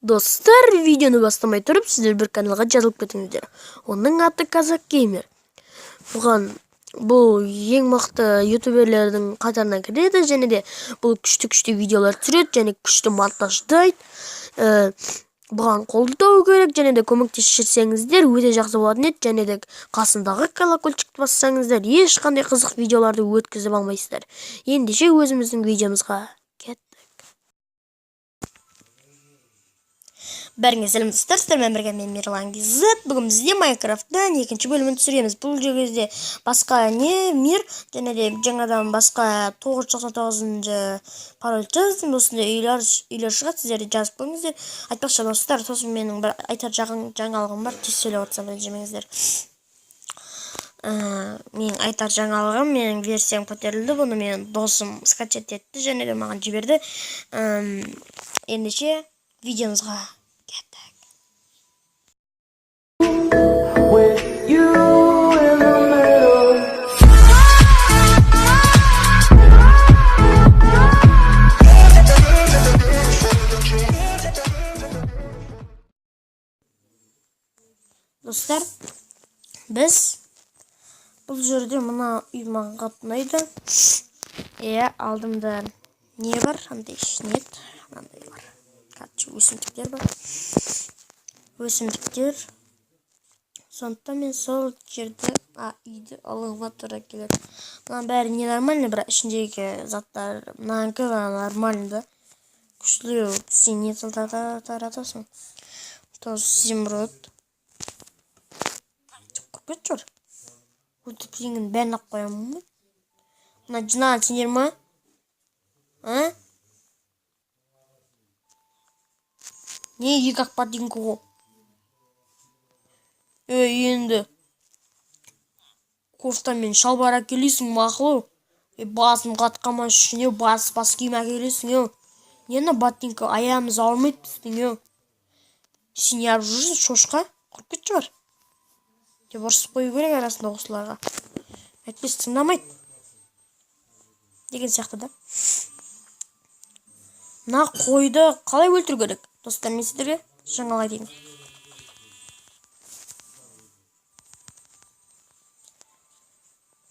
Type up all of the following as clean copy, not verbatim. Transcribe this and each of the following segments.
Достар, видеоны бастамай тұрып, сіздер бір каналға жазылып кетіңіздер. Оның аты Казак Геймер. Бұл ең мықты ютуберлердің қатарына кіреді, және де бұл күшті видеолар түсіреді, және күшті монтаждайды. Бұған қолдау керек, және де көмектессеңіздер өте жақсы болатын еді, және де қасындағы колокольчикті бассаңыздар, ешқандай қызық видеоларды өткізіп алмайсыздар. Ендеше өзіміздің видеомызға кеттік. Бәріңе сәлем достар, сіздермен бірге мен Мирлан Гизет. Бүгін бізде Майнкрафттан екінші бөлімін түсіреміз. Бұл жерде басқа мир, және де жаңадан басқа 999 пароль жаздым. Осында үйлер шығады, сіздер жазып қойыңыздар. Айтпақшы достар, сосын менің бір айтар жаңалығым бар, тез сөйлеп отырсам ренжімеңіздер. Менің айтар жаңалығым, менің версиям көтерілді, бұны менің досым скачать етті, және де маған жіберді. Ендеше видеомызға кеттік. Достар, біз бұл жерде мына үй маған қатынайды. Алдымда не бар? Андай нет, андай бар. Өсімдіктер бар. Өсімдіктер. Сондықтан мен сол жерді үйді алуға тура келеді. Мына бәрі ненормально, бірақ ішіндегі заттар мынанкі нормально да. Күшті сен не таратасың. Тоз зимруд. Құрпет жүр. Өлтіпленген бәрін ақ қоямын ба? Мына жинаған сендер ма? Не екі ақпат дейін көғу? Енді кофтан мен шалбар әкелесің мақылу. Басым қатқамас үшін бас киім әкелесің. Нені ботинка аяғымыз ауырмайды біздің. Сен неғып жүрсің шошқа? Құрып кетші бар. Деп ұрсып қою керек арасында осыларға. Әйтпес тыңдамайды. Деген сияқты да. Мына қойды қалай өлтіру керек? Достар, мен сіздерге жаңалық айтайын.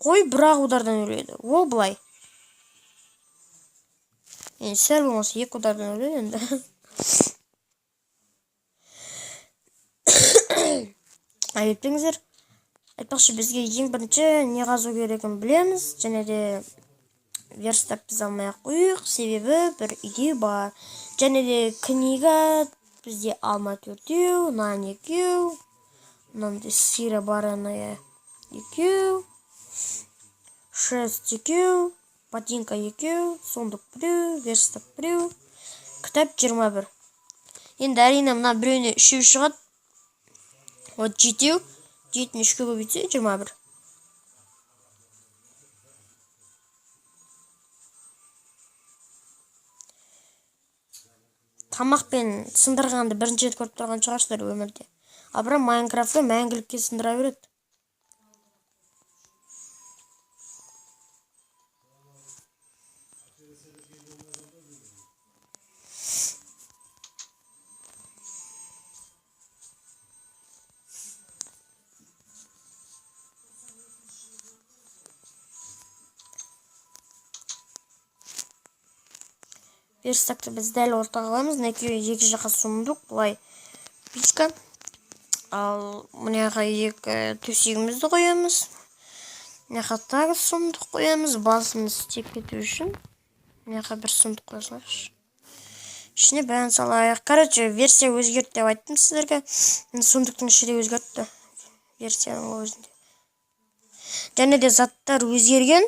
Қой бір-ақ удардан өледі. Ол былай. Енді сәл болмаса екі удардан өледі енді. Айыптыңыздар. Айтпақшы бізге ең бірінші не қазу керегін білеміз, және де верстап біз алмай қойық, себебі бір үйде бар. Және де книга бізде алма 4, нан 2, мынандай сыра бараная 2, 6 2, ботинка 2, сондық 1, верстап 1, кітап 21. Енді әрине мына біреуіне 3 шығады. Вот 7, 7-ні 3-ке көбейтсе 21. Тамақпен сындырғанды бірінші рет көріп тұрған шығарсыздар өмірде. Бірақ Майнкрафтты мәңгілікке сындыра береді. Верстакты біз дәл ортаға қоямыз. Екі жаққа сұмдық, бұлай пичка. Ал мұняға екі төсегімізді қоямыз. Мұняға тағы сұмдық қоямыз. Басымыз теп кету үшін. Мұняға бір сұмдық қойсылайықшы. Ішіне бәрін салайық. Короче, версия өзгерді деп айттым сіздерге. Сұмдықтың іші де өзгерді. Версияның өзінде. Және де заттар өзгерген.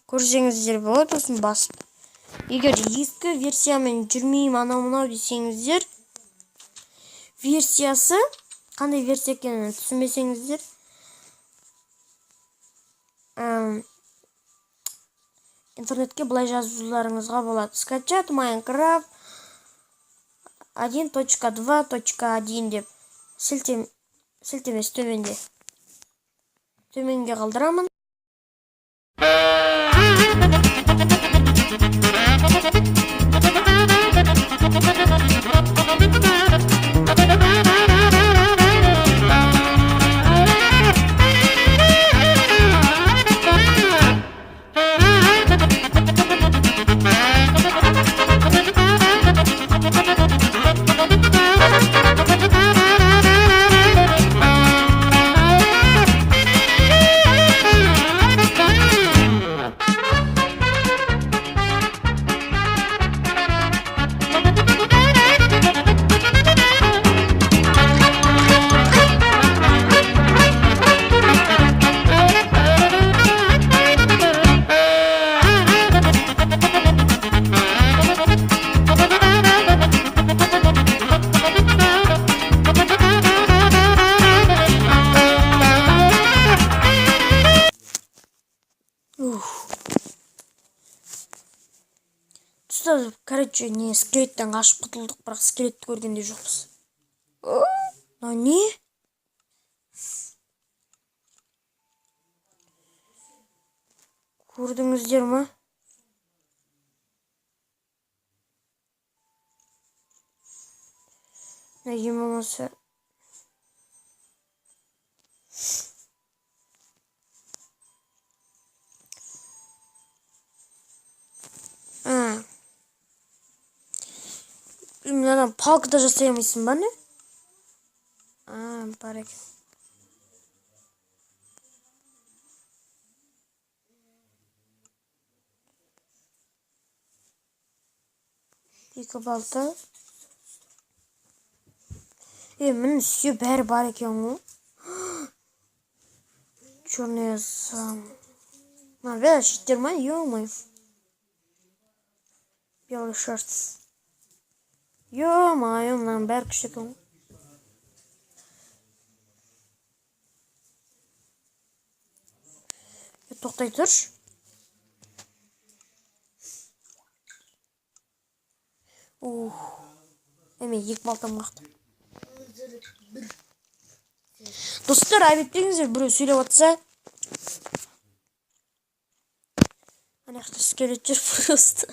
Көрсеңіздер болады, осын басып. Егер ескі версиямен жүрмеймін анау-мынау десеңіздер, версиясы қандай версия екенін түсінбесеңіздер, интернетке былай жазуларыңызға болады. Скачать Майнкрафт 1.2.1 деп сілтемесі төменде. Төменге қалдырамын. Короче, не скелеттен қашып құтылдық, бірақ скелетті көргенде жоқпыз. Не? Көрдіңіздер ма? Неге болмаса? Мынадан палкада жасай алмайсың ба не? Бар екен. Екі балта. Міне сүйе бәрі бар екен ғой. Черный сам. Бля, щитер ма, ё-моё. Белый шерсть. Ё-моё, мынаның бәрі күшті екен ғой. Тоқтай тұршы. Мен екі балтам қақтым. Достар, айбеттеңіздер, біреу сөйлеп атса. Анаяқта скелет жүр просто.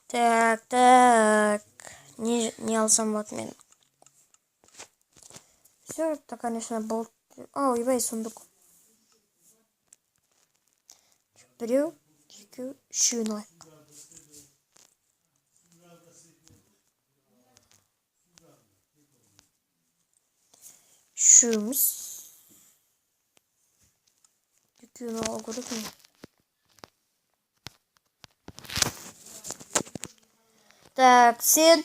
Так. Не алсам болады мен. Все, это, конечно, болт. Ебай, сундук. Біреу, екі, үшеуін алайық. Үшеуміз. Екеуін алу керек ме? Так, сен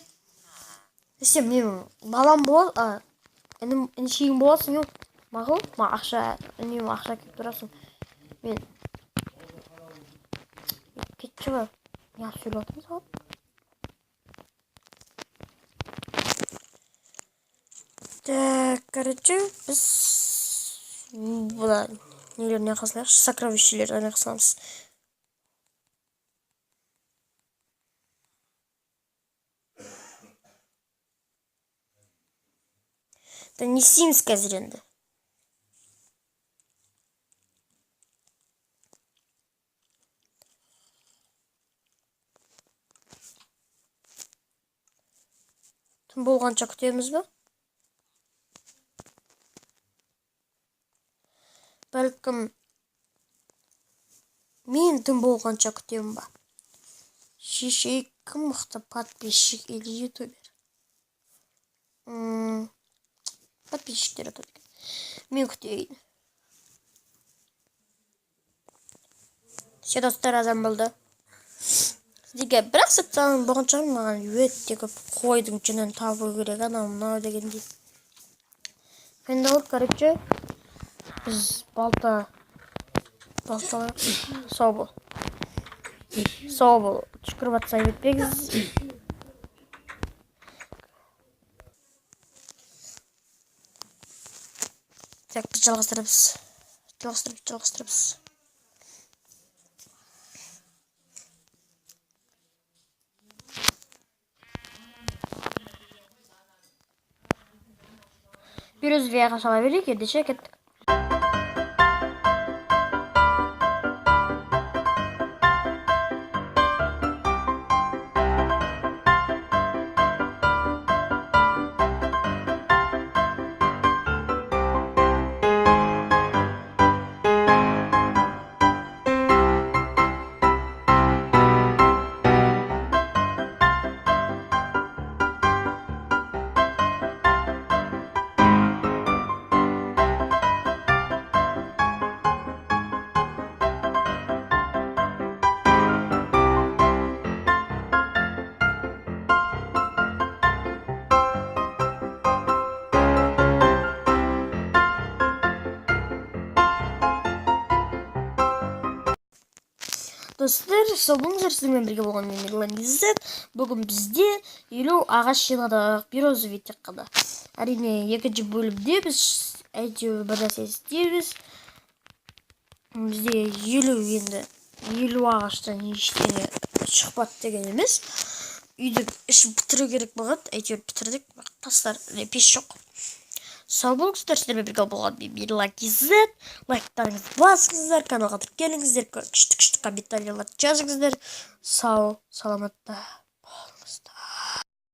мен балам бол, інішегім боласың, yok. Мағыл? Ақша кеп тұрасың. Мен кетші бар. Не сөйлеп отырмыз ғой? Так, короче, біз бұда нелеріне қасылайықшы, сокровищелеріне қасыламыз. Да не істейміз қазір енді. Түн болғанша күтеміз ба? Бәлкім мен түн болғанша күтемін ба? Шешей кім мықты, подписчик или ютубер? Подписчиктер атады екен. Мен күтейін. Все достар азан болды. Сіздерге бірақ сәттен болған шығар, маған өте көп қойдың жүнін табу керек, анау мынау дегендей. Енді короче, біз балта сау бол. Түшкіріп атса өтпегіз. Так, біз жалғастырыпыз. Bir özveye sala verdik ya, dişe kettik. Достар, сау болыңыздар, сіздермен бірге болған мен Ерлан Иззат. Бүгін бізде 50 ағаш жинадық, березовый тек қана. Әрине, екінші бөлімде біз әйтеуір бір нәрсе істейміз. Бізде 50 енді елу ағаштан ештеңе шықпады деген емес. Үйді ішіп бітіру керек болады. Әйтеуір бітірдік. Тастар пеш жоқ. Сау болыңыздар, сіздермен бірге болған мен Лакизет. Лайктарыңызды басыңыздар, каналға кіріп келіңіздер, күшті комментарийлер жазыңыздар. Сау, саламатта.